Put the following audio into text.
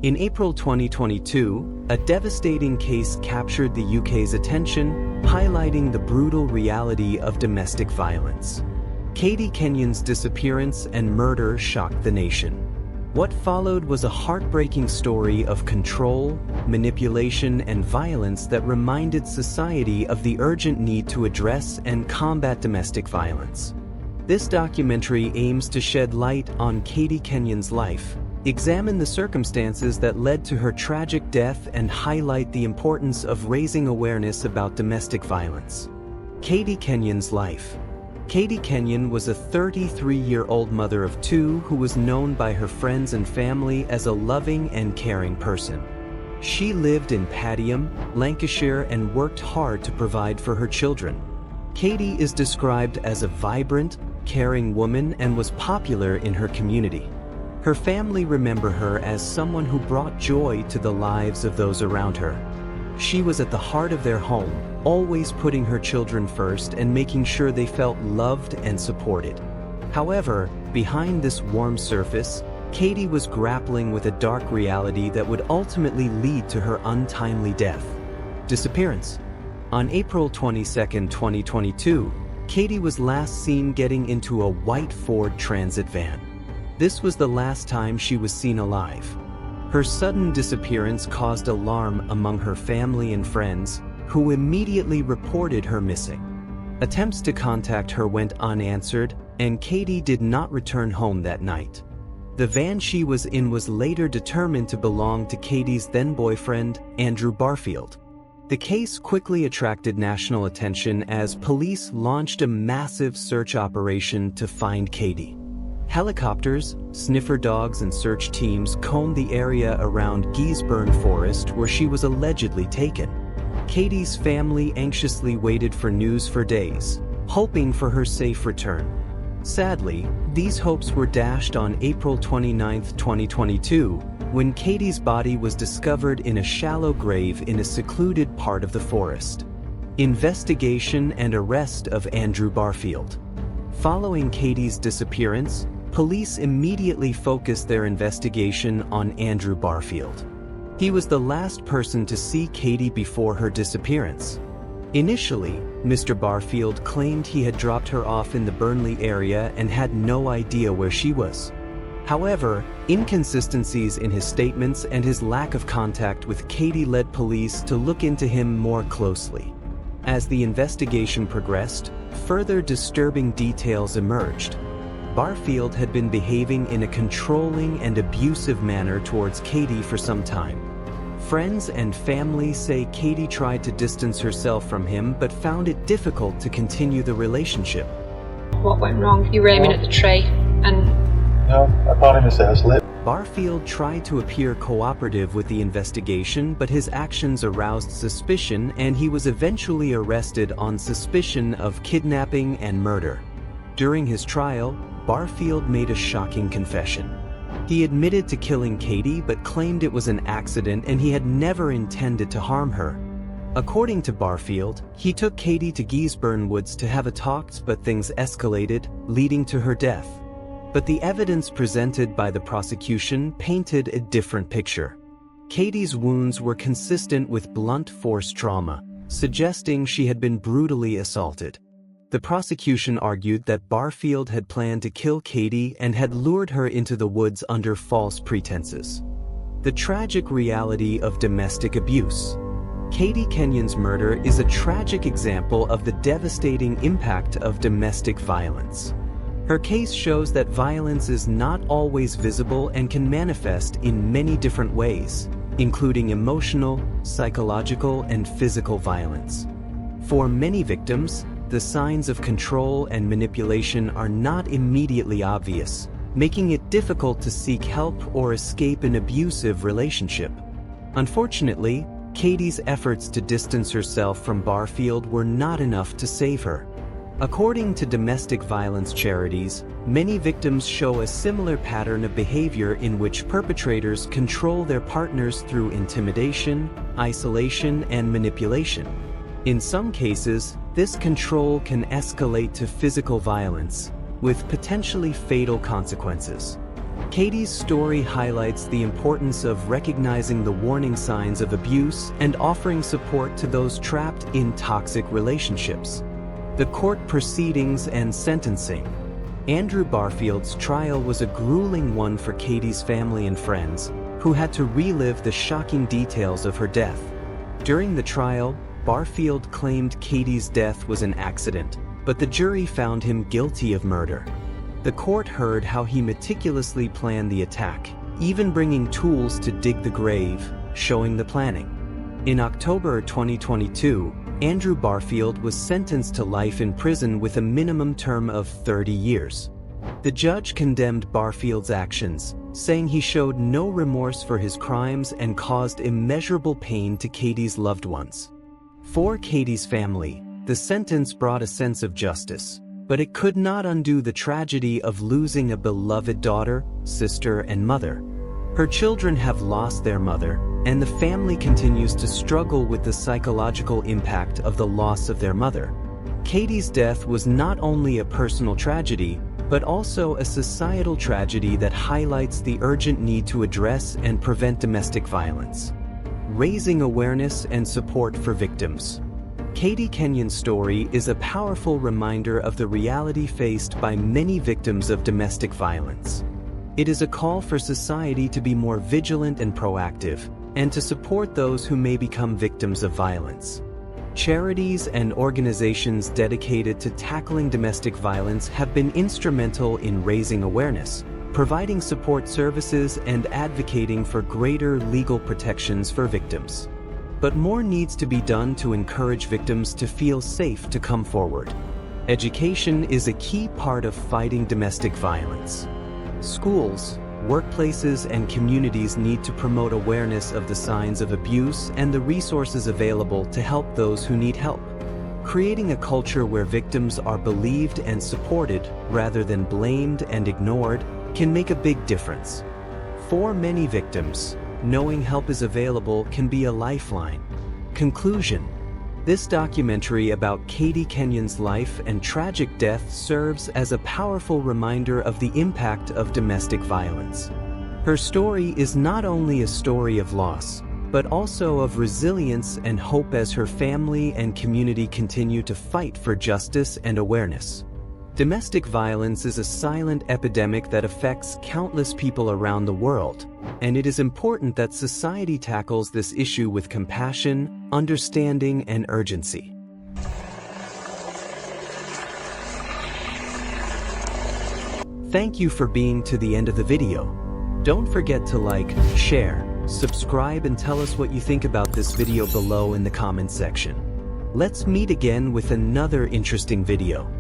In April 2022, a devastating case captured the UK's attention, highlighting the brutal reality of domestic violence. Katie Kenyon's disappearance and murder shocked the nation. What followed was a heartbreaking story of control, manipulation, and violence that reminded society of the urgent need to address and combat domestic violence. This documentary aims to shed light on Katie Kenyon's life, examine the circumstances that led to her tragic death, and highlight the importance of raising awareness about domestic violence. Katie Kenyon's life. Katie Kenyon was a 33-year-old mother of two who was known by her friends and family as a loving and caring person. She lived in Padiham, Lancashire, and worked hard to provide for her children. Katie is described as a vibrant, caring woman and was popular in her community. Her family remember her as someone who brought joy to the lives of those around her. She was at the heart of their home, always putting her children first and making sure they felt loved and supported. However, behind this warm surface, Katie was grappling with a dark reality that would ultimately lead to her untimely death. Disappearance. On April 22, 2022, Katie was last seen getting into a white Ford Transit van. This was the last time she was seen alive. Her sudden disappearance caused alarm among her family and friends, who immediately reported her missing. Attempts to contact her went unanswered, and Katie did not return home that night. The van she was in was later determined to belong to Katie's then-boyfriend, Andrew Burfield. The case quickly attracted national attention as police launched a massive search operation to find Katie. Helicopters, sniffer dogs, and search teams combed the area around Geesburn Forest where she was allegedly taken. Katie's family anxiously waited for news for days, hoping for her safe return. Sadly, these hopes were dashed on April 29, 2022, when Katie's body was discovered in a shallow grave in a secluded part of the forest. Investigation and arrest of Andrew Burfield. Following Katie's disappearance, police immediately focused their investigation on Andrew Burfield. He was the last person to see Katie before her disappearance. Initially, Mr. Burfield claimed he had dropped her off in the Burnley area and had no idea where she was. However, inconsistencies in his statements and his lack of contact with Katie led police to look into him more closely. As the investigation progressed, further disturbing details emerged. Burfield had been behaving in a controlling and abusive manner towards Katie for some time. Friends and family say Katie tried to distance herself from him but found it difficult to continue the relationship. What went wrong? You were aiming at the tray and... No, I thought him as a slip. Burfield tried to appear cooperative with the investigation, but his actions aroused suspicion and he was eventually arrested on suspicion of kidnapping and murder. During his trial, Burfield made a shocking confession. He admitted to killing Katie but claimed it was an accident and he had never intended to harm her. According to Burfield, he took Katie to Geesburn Woods to have a talk, but things escalated, leading to her death. But the evidence presented by the prosecution painted a different picture. Katie's wounds were consistent with blunt force trauma, suggesting she had been brutally assaulted. The prosecution argued that Burfield had planned to kill Katie and had lured her into the woods under false pretenses. The tragic reality of domestic abuse. Katie Kenyon's murder is a tragic example of the devastating impact of domestic violence. Her case shows that violence is not always visible and can manifest in many different ways, including emotional, psychological, and physical violence. For many victims, the signs of control and manipulation are not immediately obvious, making it difficult to seek help or escape an abusive relationship. Unfortunately, Katie's efforts to distance herself from Burfield were not enough to save her. According to domestic violence charities, many victims show a similar pattern of behavior in which perpetrators control their partners through intimidation, isolation, and manipulation. In some cases, this control can escalate to physical violence, with potentially fatal consequences. Katie's story highlights the importance of recognizing the warning signs of abuse and offering support to those trapped in toxic relationships. The court proceedings and sentencing. Andrew Barfield's trial was a grueling one for Katie's family and friends, who had to relive the shocking details of her death. During the trial, Barfield claimed Katie's death was an accident, but the jury found him guilty of murder. The court heard how he meticulously planned the attack, even bringing tools to dig the grave, showing the planning. In October 2022, Andrew Barfield was sentenced to life in prison with a minimum term of 30 years. The judge condemned Barfield's actions, saying he showed no remorse for his crimes and caused immeasurable pain to Katie's loved ones. For Katie's family, the sentence brought a sense of justice, but it could not undo the tragedy of losing a beloved daughter, sister, and mother. Her children have lost their mother, and the family continues to struggle with the psychological impact of the loss of their mother. Katie's death was not only a personal tragedy, but also a societal tragedy that highlights the urgent need to address and prevent domestic violence. Raising awareness and support for victims. Katie Kenyon's story is a powerful reminder of the reality faced by many victims of domestic violence. It is a call for society to be more vigilant and proactive, and to support those who may become victims of violence. Charities and organizations dedicated to tackling domestic violence have been instrumental in raising awareness, providing support services, and advocating for greater legal protections for victims. But more needs to be done to encourage victims to feel safe to come forward. Education is a key part of fighting domestic violence. Schools, workplaces, and communities need to promote awareness of the signs of abuse and the resources available to help those who need help. Creating a culture where victims are believed and supported rather than blamed and ignored can make a big difference. For many victims, knowing help is available can be a lifeline. Conclusion. This documentary about Katie Kenyon's life and tragic death serves as a powerful reminder of the impact of domestic violence. Her story is not only a story of loss, but also of resilience and hope as her family and community continue to fight for justice and awareness. Domestic violence is a silent epidemic that affects countless people around the world, and it is important that society tackles this issue with compassion, understanding, and urgency. Thank you for being to the end of the video. Don't forget to like, share, subscribe, and tell us what you think about this video below in the comment section. Let's meet again with another interesting video.